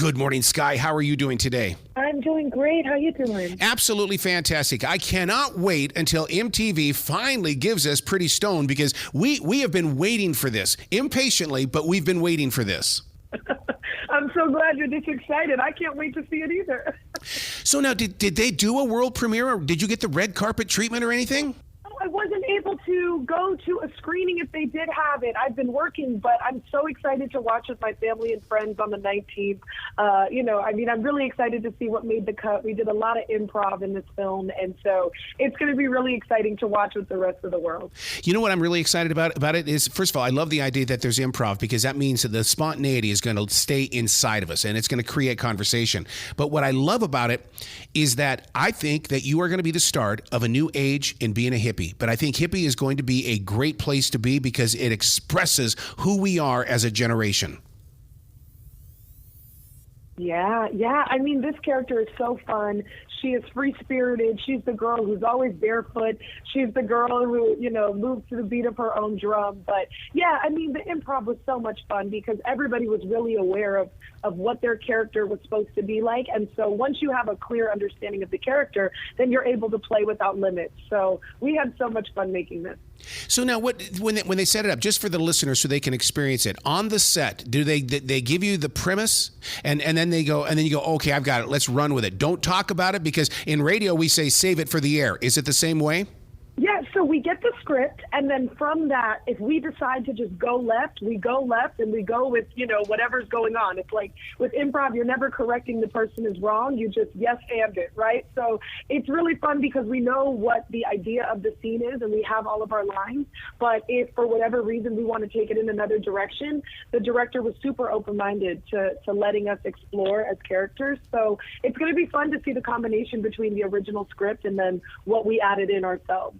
Good morning, Skye. How are you doing today? I'm doing great. How you doing? Absolutely fantastic. I cannot wait until MTV finally gives us Pretty Stoned because we have been waiting for this impatiently, but we've been waiting for this. I'm so glad you're this excited. I can't wait to see it either. So now, did they do a world premiere, or did you get the red carpet treatment or anything? I wasn't able to go to a screening if they did have it. I've been working, but I'm so excited to watch with my family and friends on the 19th. I'm really excited to see what made the cut. We did a lot of improv in this film, and so it's going to be really exciting to watch with the rest of the world. You know what I'm really excited about it is, first of all, I love the idea that there's improv because that means that the spontaneity is going to stay inside of us, and it's going to create conversation. But what I love about it is that I think that you are going to be the start of a new age in being a hippie. But I think hippie is going to be a great place to be because it expresses who we are as a generation. Yeah. I mean, this character is so fun. She is free-spirited. She's the girl who's always barefoot. She's the girl who, moves to the beat of her own drum. But, yeah, I mean, the improv was so much fun because everybody was really aware of what their character was supposed to be like. And so once you have a clear understanding of the character, then you're able to play without limits. So we had so much fun making this. So now, when they set it up, just for the listeners so they can experience it, on the set, do they give you the premise and then you go, okay, I've got it, let's run with it. Don't talk about it, because in radio we say save it for the air. Is it the same way? Yeah, so we get the script, and then from that, if we decide to just go left, we go left, and we go with, whatever's going on. It's like with improv, you're never correcting the person is wrong. You just yes and it, right? So it's really fun because we know what the idea of the scene is, and we have all of our lines. But if for whatever reason we want to take it in another direction, the director was super open-minded to letting us explore as characters. So it's going to be fun to see the combination between the original script and then what we added in ourselves.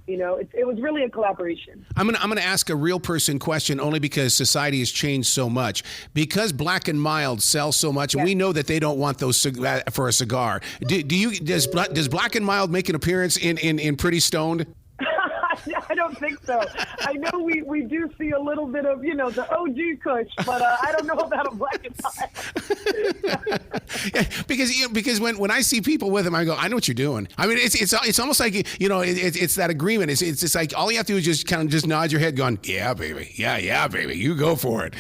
It was really a collaboration. I'm gonna ask a real person question only because society has changed so much. Because Black and Mild sells so much, and we know that they don't want those for a cigar. Does Black and Mild make an appearance in Pretty Stoned? I don't think so. I know we do see a little bit of, the OG Kush, but I don't know about a Black and Mild. Yeah, because when I see people with them, I go, I know what you're doing. I mean, it's almost like, it's that agreement. It's like all you have to do is just kind of just nod your head going, yeah, baby. Yeah, baby. You go for it.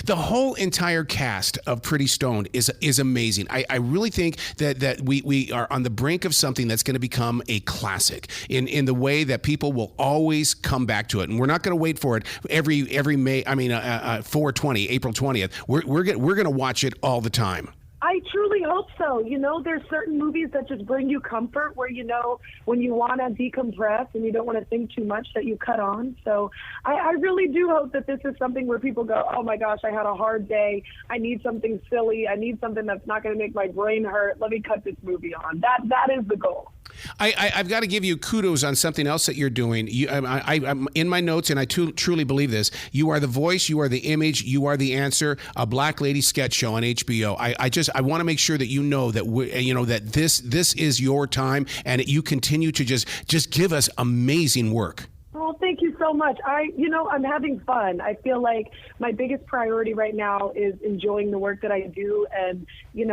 The whole entire cast of Pretty Stoned is amazing. I really think that we are on the brink of something that's going to become a classic in the way that people will always come back to it. And we're not going to wait for it every May. I mean, 4/20, April 20th. We're going to watch it all the time. I truly hope so. There's certain movies that just bring you comfort where, when you want to decompress and you don't want to think too much, that you cut on. So I really do hope that this is something where people go, oh my gosh, I had a hard day. I need something silly. I need something that's not going to make my brain hurt. Let me cut this movie on. That is the goal. I've got to give you kudos on something else that you're doing. I'm in my notes, and I truly believe this. You are the voice, you are the image, you are the answer. A Black Lady sketch show on HBO. I want to make sure that that this is your time, and you continue to just give us amazing work. Well, thank you so much. I'm having fun. I feel like my biggest priority right now is enjoying the work that I do. And,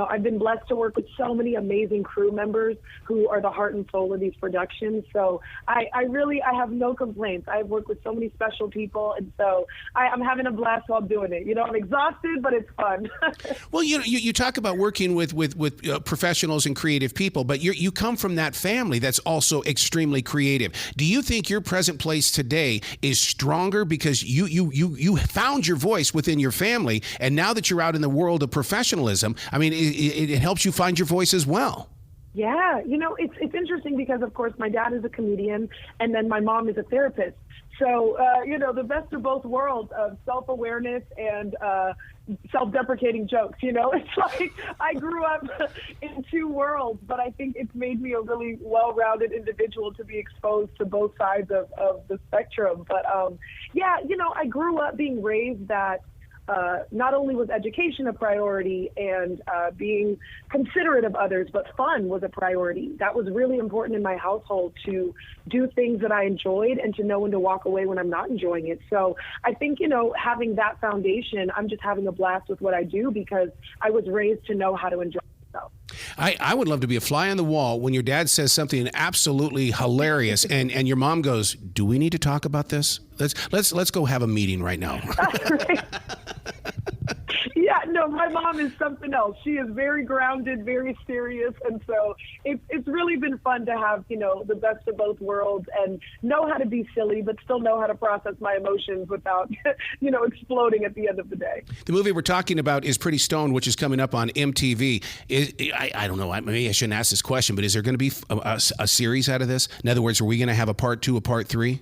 I've been blessed to work with so many amazing crew members who are the heart and soul of these productions. So I have no complaints. I've worked with so many special people. And so I'm having a blast while doing it. I'm exhausted, but it's fun. Well, you talk about working with professionals and creative people, but you come from that family that's also extremely creative. Do you think your present place today is stronger because you found your voice within your family, and now that you're out in the world of professionalism, I mean, it helps you find your voice as well? Yeah, it's interesting because, of course, my dad is a comedian, and then my mom is a therapist. So, the best of both worlds of self-awareness and self-deprecating jokes, It's like I grew up in two worlds, but I think it's made me a really well-rounded individual to be exposed to both sides of the spectrum. But, I grew up being raised that not only was education a priority and being considerate of others, but fun was a priority. That was really important in my household, to do things that I enjoyed and to know when to walk away when I'm not enjoying it. So I think, having that foundation, I'm just having a blast with what I do because I was raised to know how to enjoy myself. I would love to be a fly on the wall when your dad says something absolutely hilarious and your mom goes, "Do we need to talk about this? Let's go have a meeting right now." Yeah, no, my mom is something else. She is very grounded, very serious, and so it's really been fun to have, the best of both worlds and know how to be silly, but still know how to process my emotions without, exploding at the end of the day. The movie we're talking about is Pretty Stoned, which is coming up on MTV. I don't know, maybe I shouldn't ask this question, but is there going to be a series out of this? In other words, are we going to have a part 2, a part 3?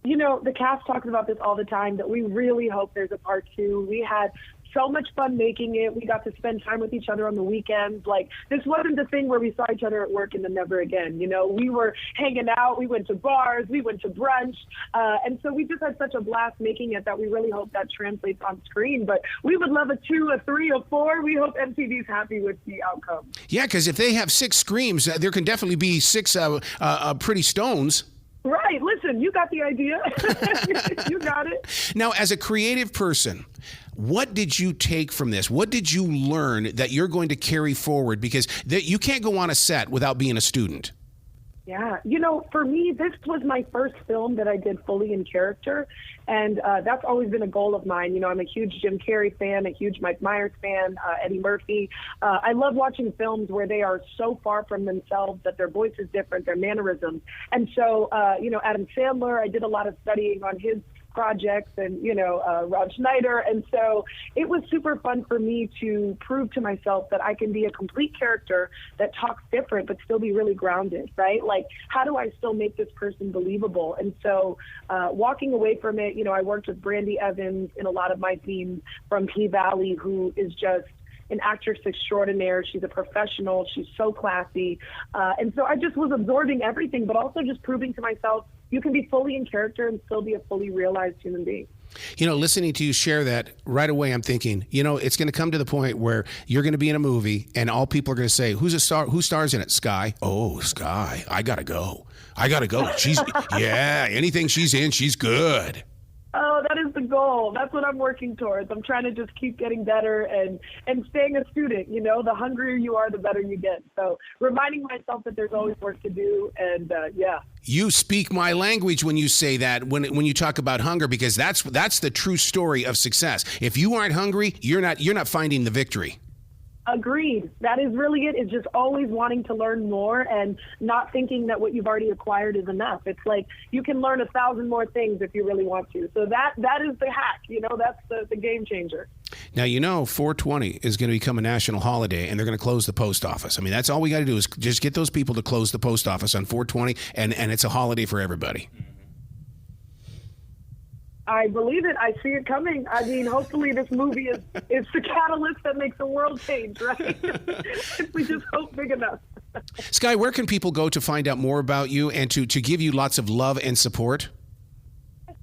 The cast talks about this all the time, that we really hope there's a part 2. We had so much fun making it. We got to spend time with each other on the weekends. Like, this wasn't the thing where we saw each other at work and then never again. We were hanging out. We went to bars. We went to brunch. And so we just had such a blast making it that we really hope that translates on screen. But we would love a 2, a 3, a 4. We hope MTV's happy with the outcome. Yeah, because if they have 6 screams, there can definitely be 6 Pretty Stones. Right. Listen, you got the idea. You got it. Now, as a creative person, what did you take from this? What did you learn that you're going to carry forward? Because you can't go on a set without being a student. Yeah. For me, this was my first film that I did fully in character. And that's always been a goal of mine. I'm a huge Jim Carrey fan, a huge Mike Myers fan, Eddie Murphy. I love watching films where they are so far from themselves that their voice is different, their mannerisms. And so, Adam Sandler, I did a lot of studying on his projects and, Rob Schneider. And so it was super fun for me to prove to myself that I can be a complete character that talks different, but still be really grounded, right? Like, how do I still make this person believable? And so walking away from it, I worked with Brandy Evans in a lot of my scenes from P-Valley, who is just an actress extraordinaire. She's a professional. She's so classy. And so I just was absorbing everything, but also just proving to myself, you can be fully in character and still be a fully realized human being. Listening to you share that right away, I'm thinking, it's going to come to the point where you're going to be in a movie and all people are going to say, who's a star? Who stars in it? Skye. Oh, Skye. I got to go. Anything she's in, she's good. Oh, that is the goal. That's what I'm working towards. I'm trying to just keep getting better and staying a student. The hungrier you are, the better you get. So reminding myself that there's always work to do. And You speak my language when you say that, when you talk about hunger, because that's the true story of success. If you aren't hungry, you're not finding the victory. Agreed. That is really it. It's just always wanting to learn more and not thinking that what you've already acquired is enough. It's like you can learn 1,000 more things if you really want to. So that is the hack. That's the game changer. Now, 420 is going to become a national holiday and they're going to close the post office. I mean, that's all we got to do is just get those people to close the post office on 420 and it's a holiday for everybody. I believe it. I see it coming. I mean, hopefully this movie is the catalyst that makes the world change, right? If we just hope big enough. Skye, where can people go to find out more about you and to give you lots of love and support?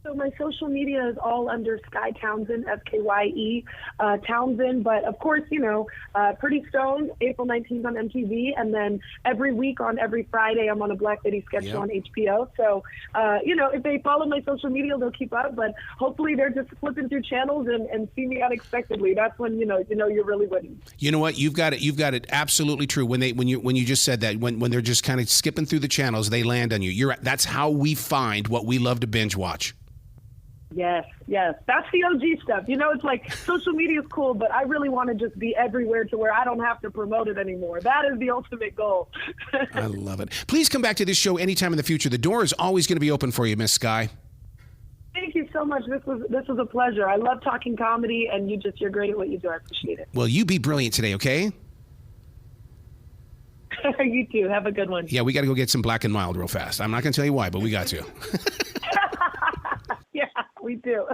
So my social media is all under Skye Townsend, Skye Townsend. But of course, Pretty Stoned, April 19th on MTV. And then every week on every Friday, I'm on a Black Lady sketch show on HBO. So, if they follow my social media, they'll keep up. But hopefully they're just flipping through channels and see me unexpectedly. That's when, you're really winning. You know what? You've got it absolutely true. When you just said that, when they're just kind of skipping through the channels, they land on you. That's how we find what we love to binge watch. Yes. That's the OG stuff. It's like social media is cool, but I really want to just be everywhere to where I don't have to promote it anymore. That is the ultimate goal. I love it. Please come back to this show anytime in the future. The door is always going to be open for you, Miss Skye. Thank you so much. This was a pleasure. I love talking comedy, and you're great at what you do. I appreciate it. Well, you be brilliant today, okay? You too. Have a good one. Yeah, we got to go get some Black and Mild real fast. I'm not going to tell you why, but we got to. Yeah, we do.